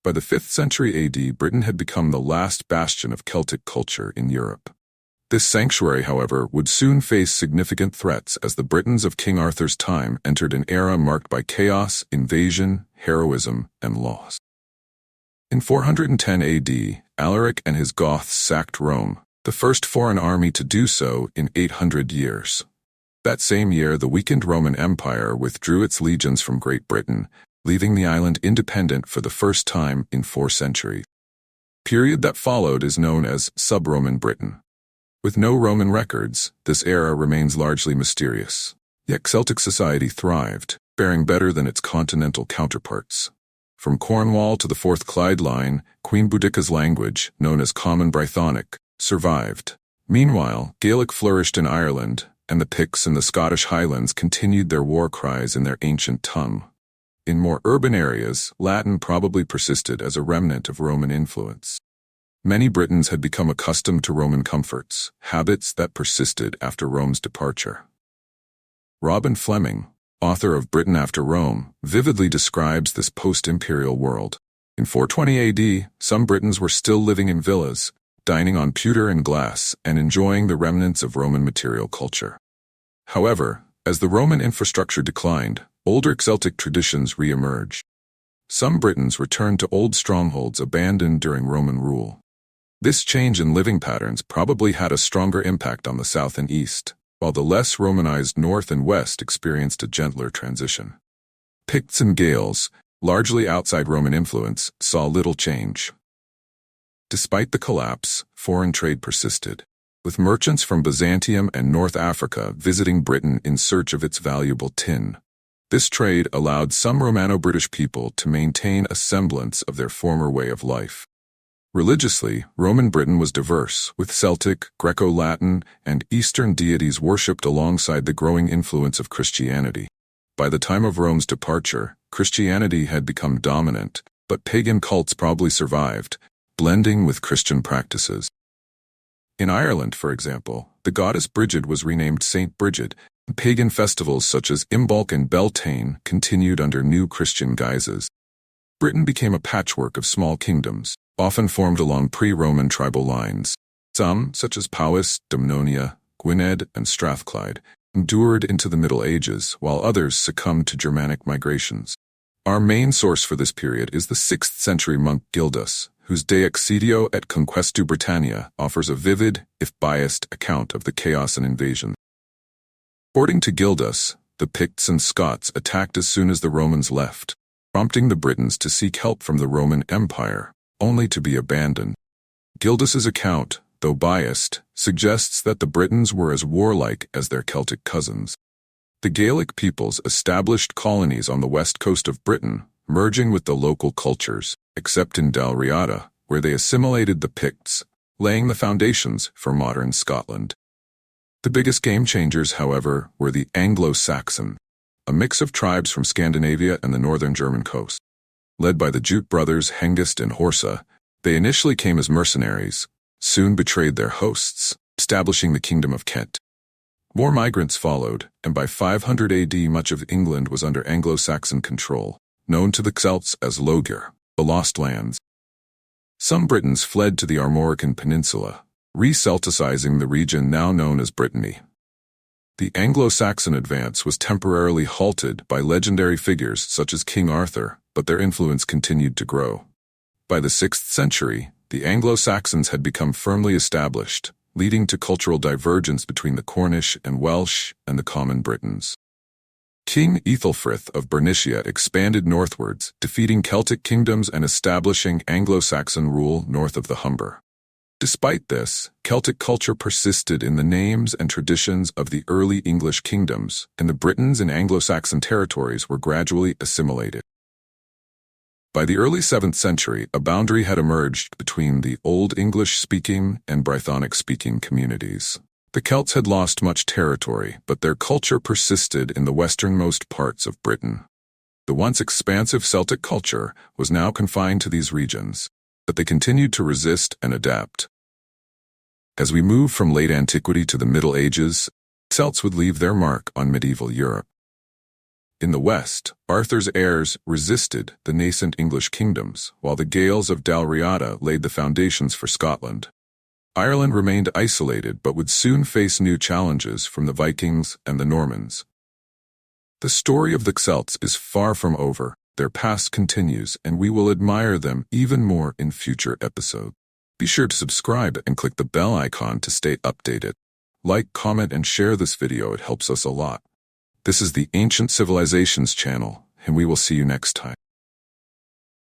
By the 5th century AD, Britain had become the last bastion of Celtic culture in Europe. This sanctuary, however, would soon face significant threats as the Britons of King Arthur's time entered an era marked by chaos, invasion, heroism, and loss. In 410 AD, Alaric and his Goths sacked Rome, the first foreign army to do so in 800 years. That same year, the weakened Roman Empire withdrew its legions from Great Britain, leaving the island independent for the first time in 4 centuries. The period that followed is known as Sub-Roman Britain. With no Roman records, this era remains largely mysterious. Yet Celtic society thrived, faring better than its continental counterparts. From Cornwall to the Forth Clyde line, Queen Boudicca's language, known as Common Brythonic, survived. Meanwhile, Gaelic flourished in Ireland, and the Picts in the Scottish Highlands continued their war cries in their ancient tongue. In more urban areas, Latin probably persisted as a remnant of Roman influence. Many Britons had become accustomed to Roman comforts, habits that persisted after Rome's departure. Robin Fleming, author of Britain After Rome, vividly describes this post-imperial world. In 420 AD, some Britons were still living in villas, dining on pewter and glass, and enjoying the remnants of Roman material culture. However, as the Roman infrastructure declined, older Celtic traditions re-emerged. Some Britons returned to old strongholds abandoned during Roman rule. This change in living patterns probably had a stronger impact on the south and east, while the less Romanized north and west experienced a gentler transition. Picts and Gaels, largely outside Roman influence, saw little change. Despite the collapse, foreign trade persisted, with merchants from Byzantium and North Africa visiting Britain in search of its valuable tin. This trade allowed some Romano-British people to maintain a semblance of their former way of life. Religiously, Roman Britain was diverse, with Celtic, Greco-Latin, and Eastern deities worshipped alongside the growing influence of Christianity. By the time of Rome's departure, Christianity had become dominant, but pagan cults probably survived, blending with Christian practices. In Ireland, for example, the goddess Brigid was renamed Saint Brigid, and pagan festivals such as Imbolc and Beltane continued under new Christian guises. Britain became a patchwork of small kingdoms, often formed along pre-Roman tribal lines. Some, such as Powys, Dumnonia, Gwynedd, and Strathclyde, endured into the Middle Ages, while others succumbed to Germanic migrations. Our main source for this period is the 6th century monk Gildas, whose De Excedio et Conquestu Britannia offers a vivid, if biased, account of the chaos and invasion. According to Gildas, the Picts and Scots attacked as soon as the Romans left, prompting the Britons to seek help from the Roman Empire, only to be abandoned. Gildas's account, though biased, suggests that the Britons were as warlike as their Celtic cousins. The Gaelic peoples established colonies on the west coast of Britain, merging with the local cultures, except in Dalriada, where they assimilated the Picts, laying the foundations for modern Scotland. The biggest game-changers, however, were the Anglo-Saxon, a mix of tribes from Scandinavia and the northern German coast. Led by the Jute brothers Hengist and Horsa, they initially came as mercenaries, soon betrayed their hosts, establishing the Kingdom of Kent. More migrants followed, and by 500 AD much of England was under Anglo-Saxon control, known to the Celts as Logir, the Lost Lands. Some Britons fled to the Armorican Peninsula, re-Celticizing the region now known as Brittany. The Anglo-Saxon advance was temporarily halted by legendary figures such as King Arthur, but their influence continued to grow. By the 6th century, the Anglo-Saxons had become firmly established, leading to cultural divergence between the Cornish and Welsh and the common Britons. King Ethelfrith of Bernicia expanded northwards, defeating Celtic kingdoms and establishing Anglo-Saxon rule north of the Humber. Despite this, Celtic culture persisted in the names and traditions of the early English kingdoms, and the Britons in Anglo-Saxon territories were gradually assimilated. By the early 7th century, a boundary had emerged between the Old English-speaking and Brythonic-speaking communities. The Celts had lost much territory, but their culture persisted in the westernmost parts of Britain. The once expansive Celtic culture was now confined to these regions, but they continued to resist and adapt. As we move from late antiquity to the Middle Ages, Celts would leave their mark on medieval Europe. In the west, Arthur's heirs resisted the nascent English kingdoms, while the Gaels of Dalriada laid the foundations for Scotland. Ireland remained isolated but would soon face new challenges from the Vikings and the Normans. The story of the Celts is far from over. Their past continues, and we will admire them even more in future episodes. Be sure to subscribe and click the bell icon to stay updated. Like, comment, and share this video. It helps us a lot. This is the Ancient Civilizations channel, and we will see you next time.